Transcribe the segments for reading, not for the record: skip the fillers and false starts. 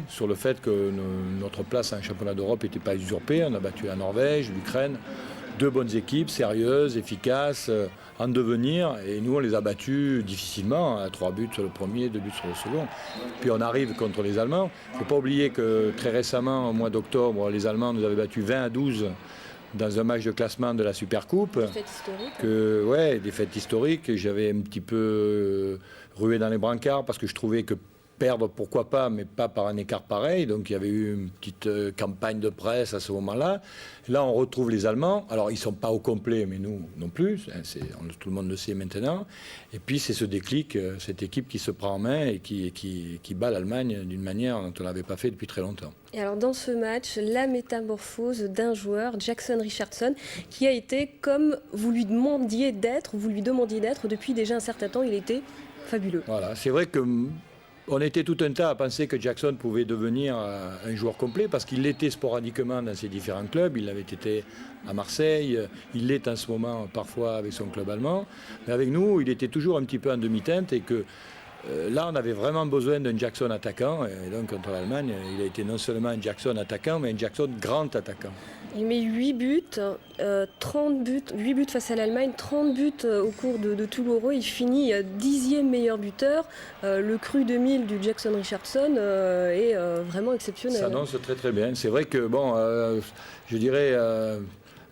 sur le fait que notre place en championnat d'Europe n'était pas usurpée. On a battu la Norvège, l'Ukraine, deux bonnes équipes, sérieuses, efficaces, en devenir. Et nous, on les a battus difficilement, à 3 buts sur le premier, 2 buts sur le second. Puis on arrive contre les Allemands. Il ne faut pas oublier que très récemment, au mois d'octobre, les Allemands nous avaient battus 20-12 dans un match de classement de la Supercoupe. Des fêtes historiques. Ouais, des fêtes historiques. J'avais un petit peu rué dans les brancards parce que je trouvais que perdre, pourquoi pas, mais pas par un écart pareil. Donc il y avait eu une petite campagne de presse à ce moment-là. Là, on retrouve les Allemands. Alors, ils ne sont pas au complet, mais nous non plus. Tout le monde le sait maintenant. Et puis, c'est ce déclic, cette équipe qui se prend en main et qui bat l'Allemagne d'une manière dont on n'avait pas fait depuis très longtemps. Et alors, dans ce match, la métamorphose d'un joueur, Jackson Richardson, qui a été comme vous lui demandiez d'être depuis déjà un certain temps. Il était fabuleux. Voilà, c'est vrai que on était tout un tas à penser que Jackson pouvait devenir un joueur complet parce qu'il l'était sporadiquement dans ses différents clubs. Il avait été à Marseille, il l'est en ce moment parfois avec son club allemand. Mais avec nous, il était toujours un petit peu en demi-teinte et que là, on avait vraiment besoin d'un Jackson attaquant. Et donc, contre l'Allemagne, il a été non seulement un Jackson attaquant, mais un Jackson grand attaquant. Il met 8 buts, 8 buts face à l'Allemagne, 30 buts au cours de tout l'Euro. Il finit 10e meilleur buteur. Le cru 2000 du Jackson Richardson est vraiment exceptionnel. Ça annonce très très bien. C'est vrai que, je dirais,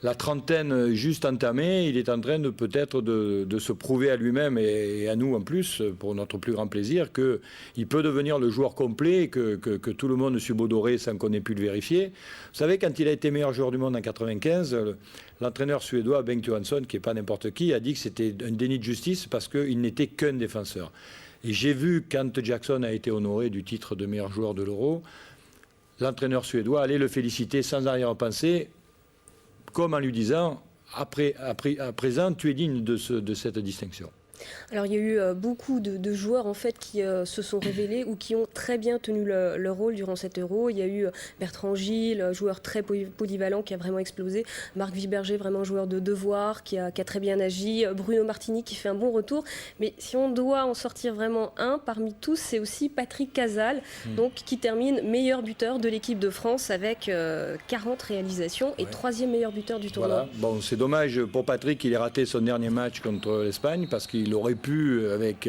la trentaine juste entamée, il est en train de peut-être de se prouver à lui-même et à nous en plus, pour notre plus grand plaisir, qu'il peut devenir le joueur complet que tout le monde subodorait sans qu'on ait pu le vérifier. Vous savez, quand il a été meilleur joueur du monde en 1995, l'entraîneur suédois Bengt Johansson, qui n'est pas n'importe qui, a dit que c'était un déni de justice parce qu'il n'était qu'un défenseur. Et j'ai vu, quand Jackson a été honoré du titre de meilleur joueur de l'Euro, l'entraîneur suédois allait le féliciter sans arrière-pensée, comme en lui disant, à présent, tu es digne de cette distinction. Alors il y a eu beaucoup de joueurs en fait qui se sont révélés ou qui ont très bien tenu leur rôle durant cet Euro. Il y a eu Bertrand Gilles, joueur très polyvalent qui a vraiment explosé. Marc Viberger, vraiment joueur de devoir qui a très bien agi. Bruno Martini qui fait un bon retour. Mais si on doit en sortir vraiment un parmi tous, c'est aussi Patrick Casal, donc qui termine meilleur buteur de l'équipe de France avec 40 réalisations et 3e meilleur buteur du tournoi. Voilà. Bon, c'est dommage pour Patrick qu'il ait raté son dernier match contre l'Espagne parce qu'il aurait pu, avec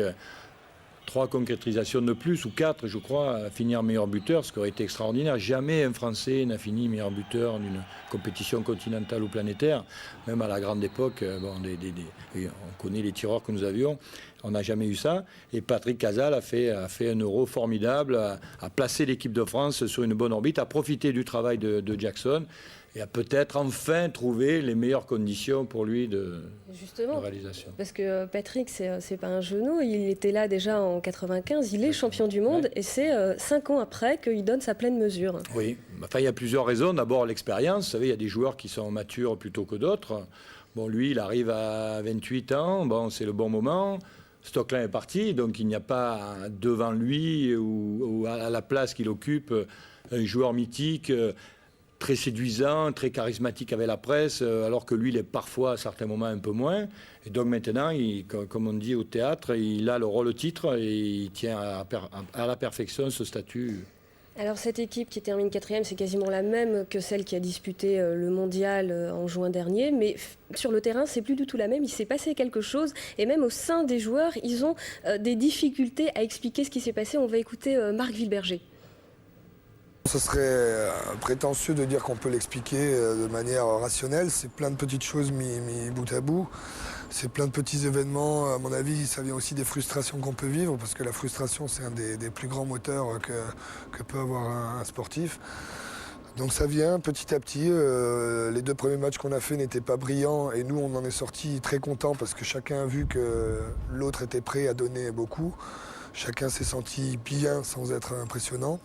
3 concrétisations de plus, ou 4, je crois, finir meilleur buteur, ce qui aurait été extraordinaire. Jamais un Français n'a fini meilleur buteur d'une compétition continentale ou planétaire. Même à la grande époque, on connaît les tireurs que nous avions, on n'a jamais eu ça. Et Patrick Casal a fait un Euro formidable, a placé l'équipe de France sur une bonne orbite, a profité du travail de Jackson et a peut-être enfin trouvé les meilleures conditions pour lui de réalisation. Parce que Patrick, c'est pas un genou, il était là déjà en 95, il est champion du monde et c'est 5 ans après qu'il donne sa pleine mesure. Oui, enfin, il y a plusieurs raisons. D'abord l'expérience, vous savez, il y a des joueurs qui sont matures plutôt que d'autres. Bon, lui, il arrive à 28 ans, bon, c'est le bon moment. Stocklin est parti, donc il n'y a pas devant lui ou à la place qu'il occupe un joueur mythique, très séduisant, très charismatique avec la presse, alors que lui, il est parfois à certains moments un peu moins. Et donc maintenant, comme on dit au théâtre, il a le rôle-titre et il tient à la perfection ce statut. Alors cette équipe qui termine 4e, c'est quasiment la même que celle qui a disputé le mondial en juin dernier, mais sur le terrain, c'est plus du tout la même. Il s'est passé quelque chose et même au sein des joueurs, ils ont des difficultés à expliquer ce qui s'est passé. On va écouter Marc Viberger. Ce serait prétentieux de dire qu'on peut l'expliquer de manière rationnelle. C'est plein de petites choses mis bout à bout. C'est plein de petits événements. À mon avis, ça vient aussi des frustrations qu'on peut vivre, parce que la frustration, c'est un des plus grands moteurs que peut avoir un sportif. Donc ça vient petit à petit. Les 2 premiers matchs qu'on a fait n'étaient pas brillants et nous, on en est sortis très contents parce que chacun a vu que l'autre était prêt à donner beaucoup. Chacun s'est senti bien sans être impressionnant.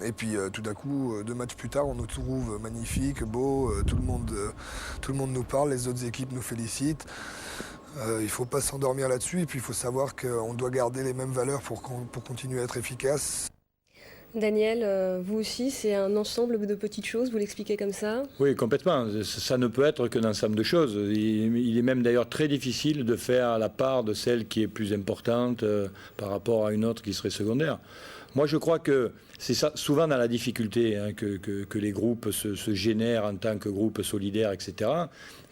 Et puis tout d'un coup, 2 matchs plus tard, on nous trouve magnifiques, beaux, tout le monde nous parle, les autres équipes nous félicitent. Il ne faut pas s'endormir là-dessus et puis il faut savoir qu'on doit garder les mêmes valeurs pour continuer à être efficace. Daniel, vous aussi, c'est un ensemble de petites choses, vous l'expliquez comme ça? Oui, complètement. Ça ne peut être qu'un ensemble de choses. Il est même d'ailleurs très difficile de faire la part de celle qui est plus importante par rapport à une autre qui serait secondaire. Moi, je crois que c'est souvent dans la difficulté hein, que les groupes se génèrent en tant que groupe solidaire, etc.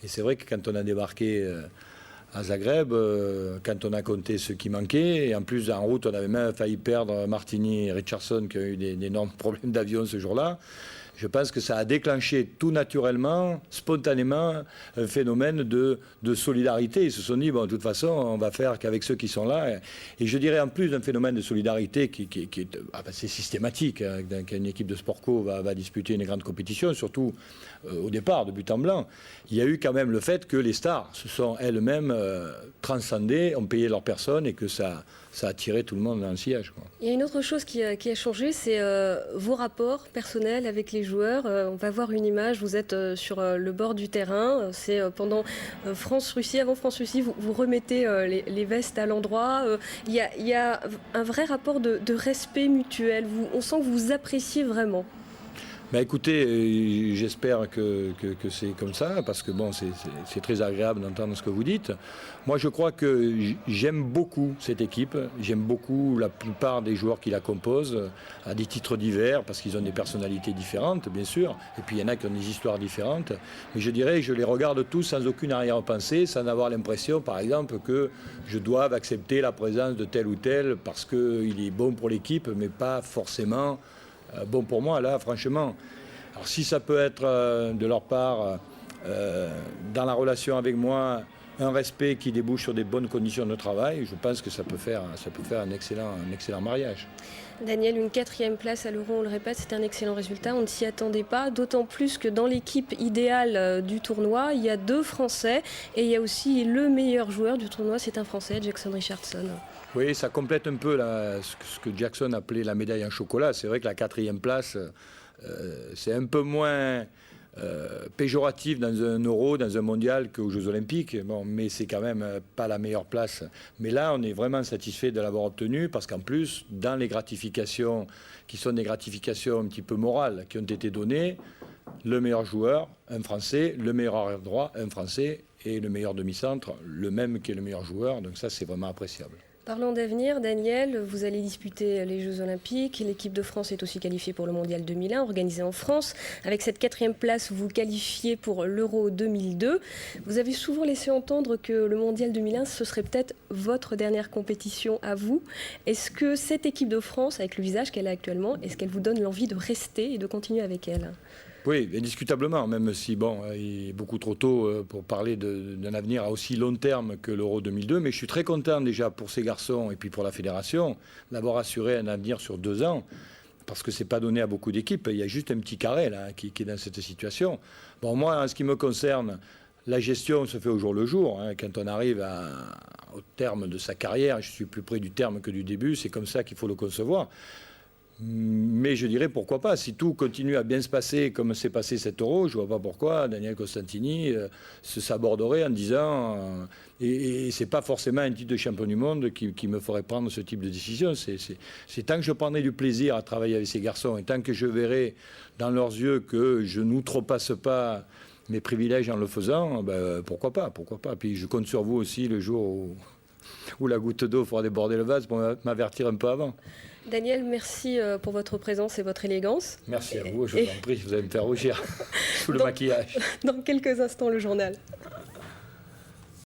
Et c'est vrai que quand on a débarqué à Zagreb, quand on a compté ce qui manquait, et en plus, en route, on avait même failli perdre Martini et Richardson, qui ont eu d'énormes problèmes d'avion ce jour-là. Je pense que ça a déclenché tout naturellement, spontanément, un phénomène de solidarité. Ils se sont dit, bon, de toute façon, on va faire qu'avec ceux qui sont là. Et je dirais en plus d'un phénomène de solidarité qui est c'est systématique. Hein, qu'une équipe de sport co va disputer une grande compétition, surtout au départ, de but en blanc. Il y a eu quand même le fait que les stars se sont elles-mêmes transcendées, ont payé leur personne et que ça a attiré tout le monde dans le sillage. Quoi. Il y a une autre chose qui a changé, c'est vos rapports personnels avec les joueurs. On va voir une image, vous êtes sur le bord du terrain. C'est pendant France-Russie, avant France-Russie, vous remettez les vestes à l'endroit. Il y a un vrai rapport de respect mutuel. On sent que vous vous appréciez vraiment. Bah écoutez, j'espère que c'est comme ça, parce que bon, c'est très agréable d'entendre ce que vous dites. Moi, je crois que j'aime beaucoup cette équipe. J'aime beaucoup la plupart des joueurs qui la composent, à des titres divers, parce qu'ils ont des personnalités différentes, bien sûr. Et puis, il y en a qui ont des histoires différentes. Mais je dirais que je les regarde tous sans aucune arrière-pensée, sans avoir l'impression, par exemple, que je dois accepter la présence de tel ou tel parce qu'il est bon pour l'équipe, mais pas forcément bon pour moi, là, franchement. Alors, si ça peut être de leur part, dans la relation avec moi, un respect qui débouche sur des bonnes conditions de travail, je pense que ça peut faire un excellent mariage. Daniel, une 4e place à l'Euro, on le répète, c'est un excellent résultat. On ne s'y attendait pas, d'autant plus que dans l'équipe idéale du tournoi, il y a 2 Français et il y a aussi le meilleur joueur du tournoi, c'est un Français, Jackson Richardson. Oui, ça complète un peu ce que Jackson appelait la médaille en chocolat. C'est vrai que la 4e place, c'est un peu moins péjoratif dans un Euro, dans un mondial qu'aux Jeux Olympiques. Bon, mais c'est quand même pas la meilleure place. Mais là, on est vraiment satisfait de l'avoir obtenu parce qu'en plus, dans les gratifications qui sont des gratifications un petit peu morales qui ont été données, le meilleur joueur, un Français, le meilleur arrière droit, un Français, et le meilleur demi-centre, le même qui est le meilleur joueur. Donc ça, c'est vraiment appréciable. Parlons d'avenir, Daniel, vous allez disputer les Jeux Olympiques. L'équipe de France est aussi qualifiée pour le Mondial 2001, organisé en France. Avec cette 4e place, vous qualifiez pour l'Euro 2002. Vous avez souvent laissé entendre que le Mondial 2001, ce serait peut-être votre dernière compétition à vous. Est-ce que cette équipe de France, avec le visage qu'elle a actuellement, est-ce qu'elle vous donne l'envie de rester et de continuer avec elle ? Oui, indiscutablement, même si bon, il est beaucoup trop tôt pour parler d'un avenir à aussi long terme que l'Euro 2002, mais je suis très content déjà pour ces garçons et puis pour la fédération d'avoir assuré un avenir sur 2 ans, parce que c'est pas donné à beaucoup d'équipes. Il y a juste un petit carré là qui est dans cette situation. Bon, moi, en ce qui me concerne, la gestion se fait au jour le jour. Hein. Quand on arrive au terme de sa carrière, je suis plus près du terme que du début, c'est comme ça qu'il faut le concevoir. Mais je dirais pourquoi pas, si tout continue à bien se passer comme s'est passé cet Euro, je ne vois pas pourquoi Daniel Costantini se saborderait en disant et c'est pas forcément un titre de champion du monde qui me ferait prendre ce type de décision. C'est tant que je prendrai du plaisir à travailler avec ces garçons et tant que je verrai dans leurs yeux que je n'outrepasse pas mes privilèges en le faisant, ben, pourquoi pas. Puis je compte sur vous aussi le jour où la goutte d'eau fera déborder le vase pour m'avertir un peu avant. Daniel, merci pour votre présence et votre élégance. Merci à vous, je vous en prie, vous allez me faire rougir sous le maquillage. Dans quelques instants, le journal.